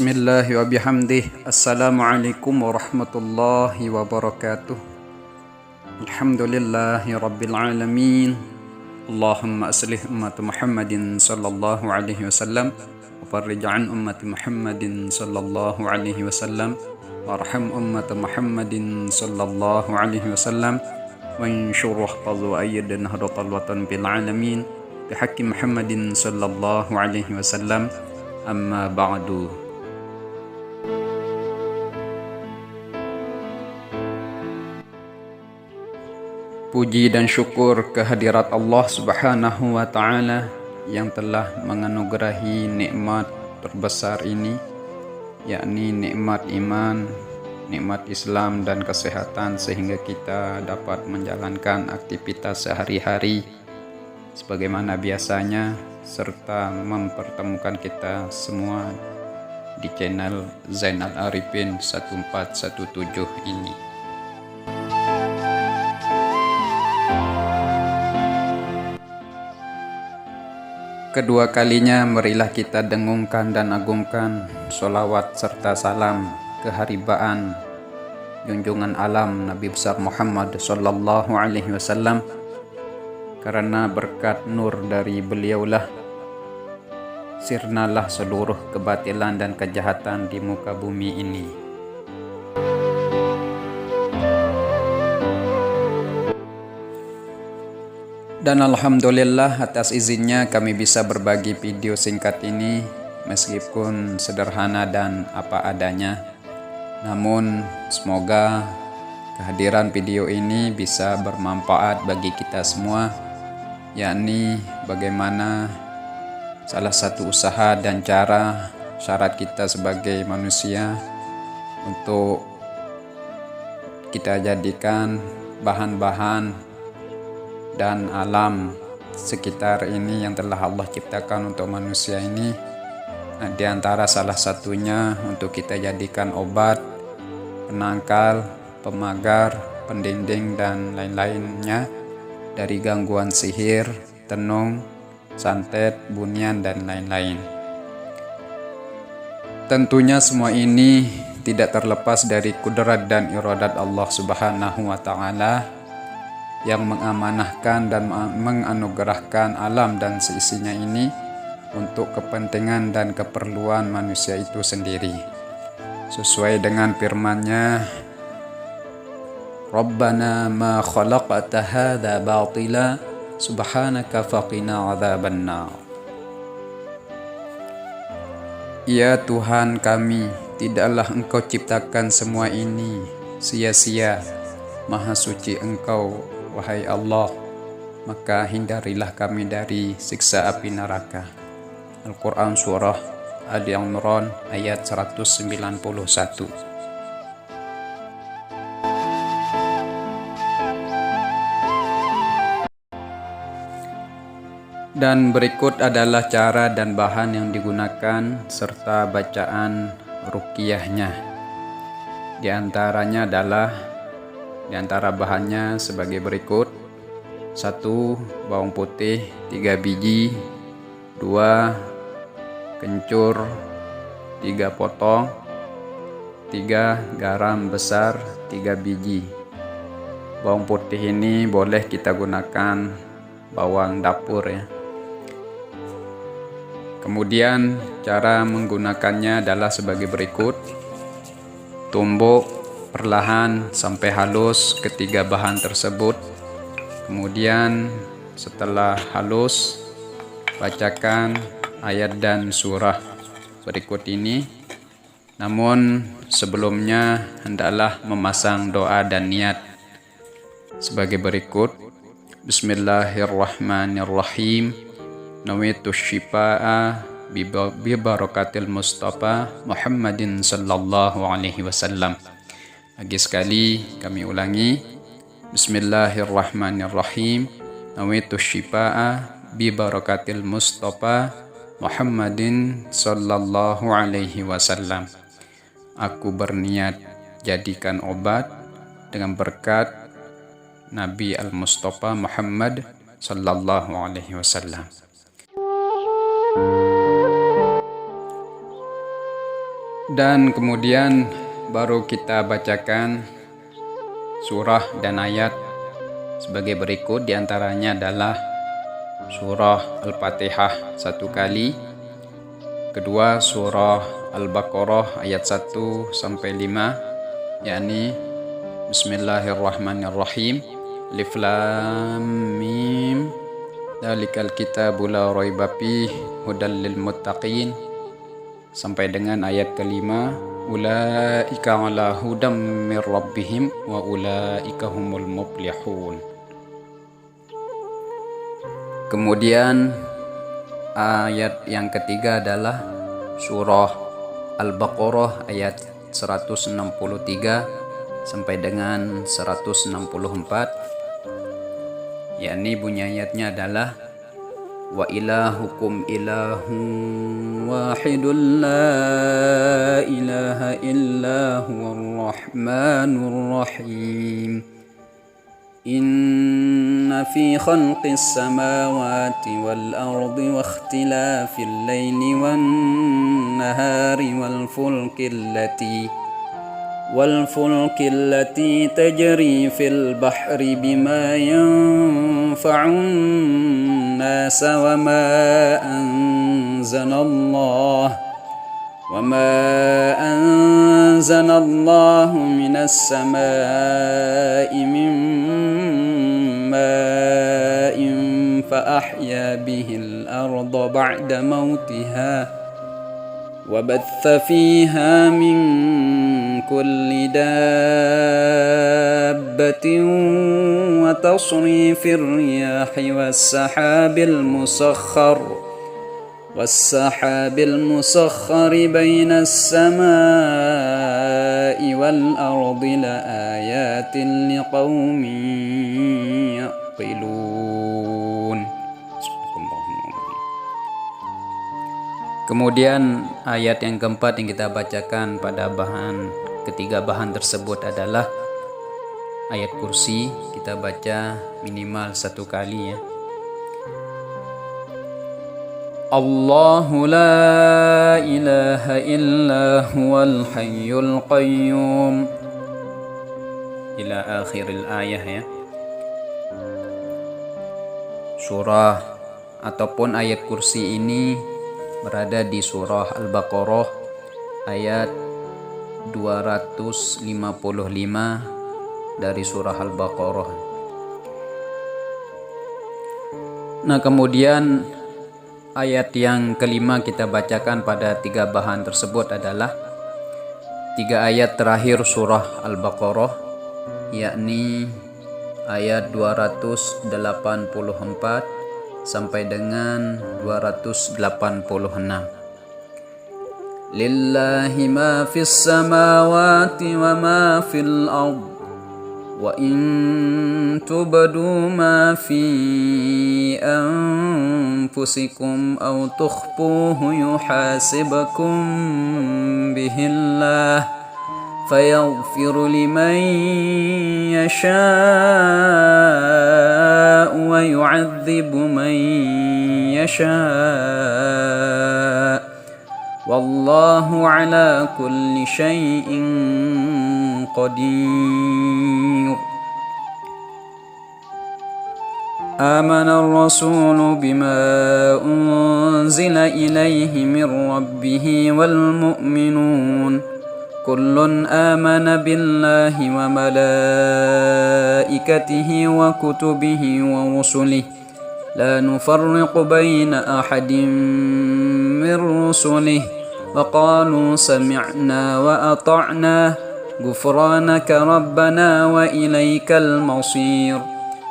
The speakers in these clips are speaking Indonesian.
Bismillahi wa bihamdih. Assalamualaikum warahmatullahi wabarakatuh. Alhamdulillahi rabbil alamin. Allahumma aslih ummat Muhammadin sallallahu alaihi wasallam wa farrij an ummat Muhammadin sallallahu alaihi wasallam warham ummat Muhammadin sallallahu alaihi wasallam wa inshur wahfaz wa ayyid nahdatal watan bil alamin bihaqqi Muhammadin sallallahu alaihi wasallam. Amma ba'du. Puji dan syukur kehadirat Allah Subhanahu wa Ta'ala yang telah menganugerahi nikmat terbesar ini, yakni nikmat iman, nikmat Islam dan kesehatan, sehingga kita dapat menjalankan aktivitas sehari-hari sebagaimana biasanya, serta mempertemukan kita semua di channel Zainal Arifin 1417 ini. Kedua kalinya marilah kita dengungkan dan agungkan sholawat serta salam keharibaan junjungan alam Nabi besar Muhammad sallallahu alaihi wasallam, karena berkat nur dari beliaulah sirnalah seluruh kebatilan dan kejahatan di muka bumi ini. Dan alhamdulillah atas izinnya kami bisa berbagi video singkat ini, meskipun sederhana dan apa adanya. Namun semoga kehadiran video ini bisa bermanfaat bagi kita semua, yakni bagaimana salah satu usaha dan cara syarat kita sebagai manusia untuk kita jadikan bahan-bahan dan alam sekitar ini yang telah Allah ciptakan untuk manusia ini. Di antara salah satunya untuk kita jadikan obat, penangkal, pemagar, pendinding dan lain-lainnya dari gangguan sihir, tenung, santet, bunian dan lain-lain. Tentunya semua ini tidak terlepas dari kudrat dan iradat Allah Subhanahu wa Ta'ala yang mengamanahkan dan menganugerahkan alam dan seisinya ini untuk kepentingan dan keperluan manusia itu sendiri. Sesuai dengan firman-Nya, Rabbana ma khalaqta hadza batila subhanaka faqina adzabannar. Ya Tuhan kami, tidaklah Engkau ciptakan semua ini sia-sia. Maha suci Engkau, wahai Allah, maka hindarilah kami dari siksa api neraka. Al-Quran Surah Ali Imran ayat 191. Dan berikut adalah cara dan bahan yang digunakan serta bacaan ruqyahnya. Di antara bahannya sebagai berikut: 1. Bawang putih 3 biji, 2. Kencur 3 potong, 3. Garam besar 3 biji. Bawang putih ini boleh kita gunakan bawang dapur ya. Kemudian cara menggunakannya adalah sebagai berikut: tumbuk perlahan sampai halus ketiga bahan tersebut. Kemudian setelah halus, bacakan ayat dan surah berikut ini. Namun sebelumnya hendaklah memasang doa dan niat sebagai berikut: Bismillahirrahmanirrahim. Nawaitu syifaa bi barakatil Mustafa Muhammadin sallallahu alaihi wasallam. Lagi sekali kami ulangi: Bismillahirrahmanirrahim. Nawaitu syifaa bi barakatil Mustafa Muhammadin sallallahu alaihi wasallam. Aku berniat jadikan obat dengan berkat Nabi Al-Mustafa Muhammad sallallahu alaihi wasallam. Dan kemudian baru kita bacakan surah dan ayat sebagai berikut. Di antaranya adalah surah Al-Fatihah 1 kali, kedua surah Al-Baqarah ayat 1 sampai 5, yakni Bismillahirrahmanirrahim, Alif Lam Mim, Dzalikal kitabu la raiba fihi hudal lil muttaqin, sampai dengan ayat kelima, Ulaika ala hudam mir rabbihim wa ulaika humul muflihun. Kemudian ayat yang ketiga adalah surah Al-Baqarah ayat 163 sampai dengan 164, yakni bunyi ayatnya adalah wa ilahukum ilahun wahidun la ilaha illa huwar rahmanur rahim. Inna fi khalqis samawati wal ardi wa ikhtilafil laili wan nahari wal fulki allati tajri fil bahri bima yanfa'un nasa wa ma anzalallahu minas samaa'i min ma'in fa ahya bihil arda ba'da mautiha وبث فيها من كل دابة وتصريف الرياح والسحاب المسخر بين السماء والأرض لآيات لقوم يعقلون. Kemudian ayat yang keempat yang kita bacakan pada ketiga bahan tersebut adalah ayat kursi. Kita baca minimal 1 kali, ya. Allahu la ilaha illa huwal hayyul qayyum ila akhiril ayah, ya. Surah ataupun ayat kursi ini berada di surah Al-Baqarah ayat 255 dari surah Al-Baqarah. Nah, kemudian ayat yang kelima kita bacakan pada 3 bahan tersebut adalah 3 ayat terakhir surah Al-Baqarah, yakni ayat 284 sampai dengan 286. Lillahi ma fis samawati wa ma fil ard wa in tubdu ma fi anfusikum aw tukhfuhu yuhasibukum bihillah فيغفر لمن يشاء ويعذب من يشاء والله على كل شيء قدير. آمن الرسول بما أنزل إليه من ربه والمؤمنون كل آمن بالله وملائكته وكتبه ورسله لا نفرق بين أحد من رسله وقالوا سمعنا وأطعنا غفرانك ربنا وإليك المصير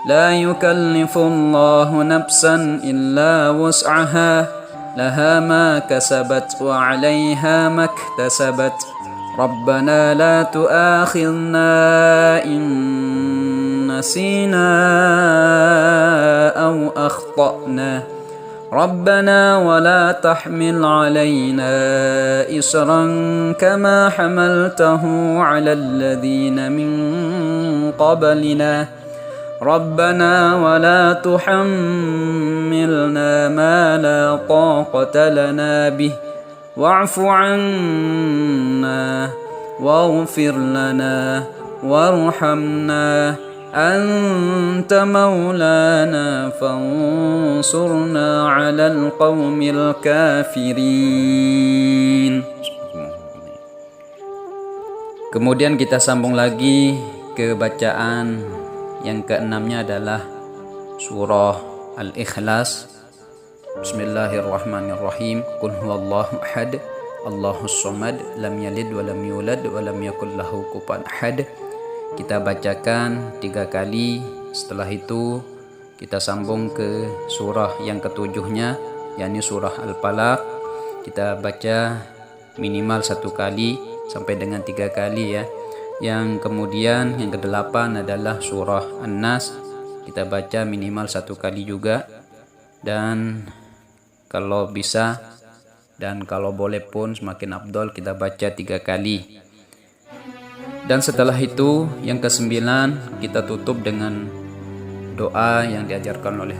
لا يكلف الله نفسا إلا وسعها لها ما كسبت وعليها ما اكتسبت ربنا لا تؤاخذنا إن نسينا أو أخطأنا ربنا ولا تحمل علينا إصرا كما حملته على الذين من قبلنا ربنا ولا تحملنا ما لا طاقة لنا به wa'fu 'anna waghfir lana warhamna anta maulana fansurna 'alal qaumil kafirin. Kemudian kita sambung lagi ke bacaan yang keenamnya adalah surah Al-Ikhlas. Bismillahirrahmanirrahim. Qul huwallahu ahad, Allahus samad, lam yalid wa lam yulad wa lam yakul lahu kufuwan ahad. Kita bacakan 3 kali. Setelah itu kita sambung ke surah yang ketujuhnya, yakni surah Al-Falaq. Kita baca minimal 1 kali sampai dengan 3 kali ya. Yang kemudian yang ke-8 adalah surah An-Nas. Kita baca minimal 1 kali juga. Dan kalau bisa dan kalau boleh pun semakin afdol kita baca 3 kali. Dan setelah itu yang ke-9 kita tutup dengan doa yang diajarkan oleh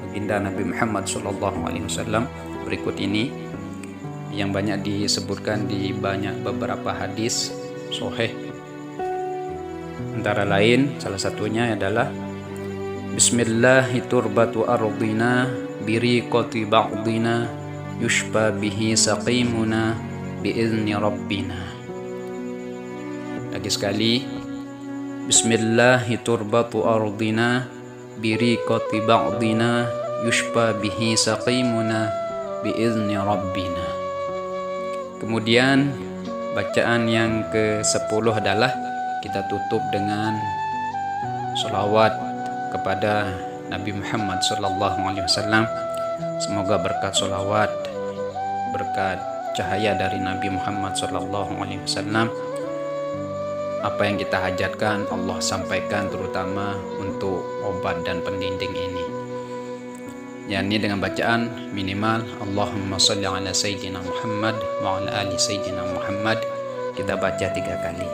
baginda Nabi Muhammad SAW berikut ini, yang banyak disebutkan di beberapa hadis sahih. Antara lain salah satunya adalah Bismillahi turbatu ardina biriqati ba'dina yushfa bihi saqimuna biizni rabbina. Lagi sekali, Bismillahi turbatu ardina biriqati ba'dina yushfa bihi saqimuna biizni rabbina. Kemudian bacaan yang ke-10 adalah kita tutup dengan sholawat kepada Nabi Muhammad SAW. Semoga berkat sholawat, berkat cahaya dari Nabi Muhammad SAW, apa yang kita hajatkan Allah sampaikan, terutama untuk obat dan pendinding ini, yakni dengan bacaan minimal Allahumma sholli ala Sayyidina Muhammad wa ala ali Sayyidina Muhammad. Kita baca 3 kali.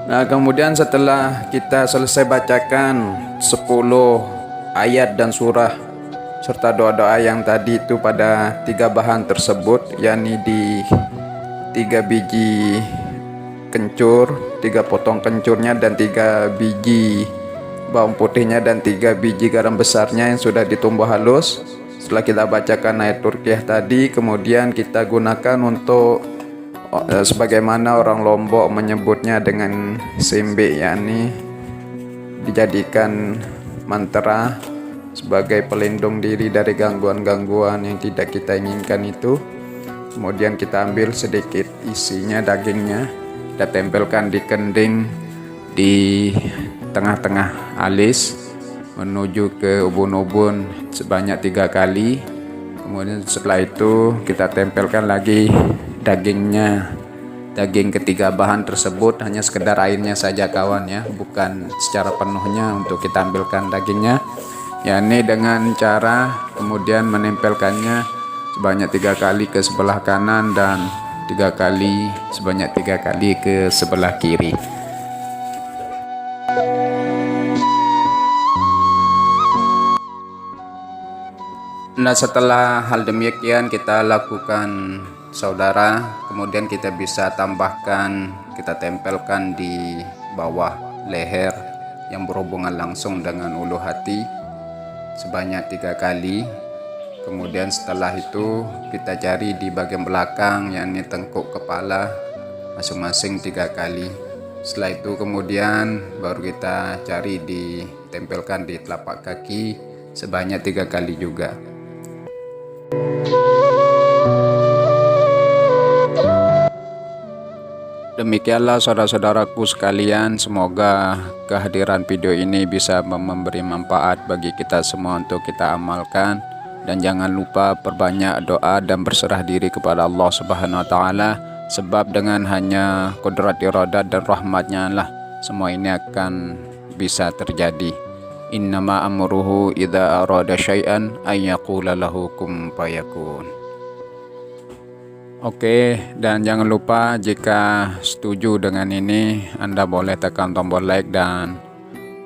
Nah, kemudian setelah kita selesai bacakan 10 ayat dan surah serta doa-doa yang tadi itu pada 3 bahan tersebut, yakni di 3 biji kencur, 3 potong kencurnya, dan 3 biji bawang putihnya, dan 3 biji garam besarnya yang sudah ditumbuk halus. Setelah kita bacakan ayat Turkiyah tadi, kemudian kita gunakan untuk sebagaimana orang Lombok menyebutnya dengan sembe, yakni dijadikan mantra sebagai pelindung diri dari gangguan-gangguan yang tidak kita inginkan itu. Kemudian kita ambil sedikit isinya, dagingnya, kita tempelkan di kending di tengah-tengah alis menuju ke ubun-ubun sebanyak 3 kali. Kemudian setelah itu kita tempelkan lagi dagingnya. Daging ketiga bahan tersebut hanya sekedar airnya saja kawan ya, bukan secara penuhnya untuk kita ambilkan dagingnya, yakni dengan cara kemudian menempelkannya sebanyak 3 kali ke sebelah kanan dan 3 kali sebanyak 3 kali ke sebelah kiri. Nah, setelah hal demikian kita lakukan saudara, kemudian kita bisa tambahkan, kita tempelkan di bawah leher yang berhubungan langsung dengan ulu hati sebanyak 3 kali. Kemudian setelah itu kita cari di bagian belakang, yakni tengkuk kepala masing-masing 3 kali. Setelah itu kemudian baru kita cari ditempelkan di telapak kaki sebanyak 3 kali juga. Demikianlah saudara-saudaraku sekalian, semoga kehadiran video ini bisa memberi manfaat bagi kita semua untuk kita amalkan, dan jangan lupa perbanyak doa dan berserah diri kepada Allah Subhanahu wa taala, sebab dengan hanya qudrat iradat dan rahmatnya lah semua ini akan bisa terjadi. Innama amruhu idza arada syai'an ay yaqula lahu kun fayakun. Oke, dan jangan lupa jika setuju dengan ini, Anda boleh tekan tombol like dan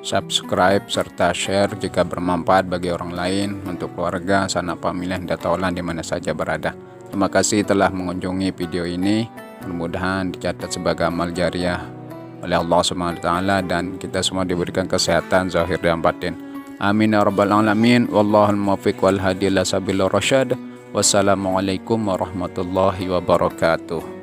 subscribe, serta share jika bermanfaat bagi orang lain, untuk keluarga, sanak famili, dan taulan di mana saja berada. Terima kasih telah mengunjungi video ini. Mudah-mudahan dicatat sebagai amal jariah oleh Allah Subhanahu wa taala dan kita semua diberikan kesehatan zahir dan batin. Amin ya rabbal alamin. Wallahul muwaffiq wal hadi ila sabilir rasyad. Wassalamualaikum warahmatullahi wabarakatuh.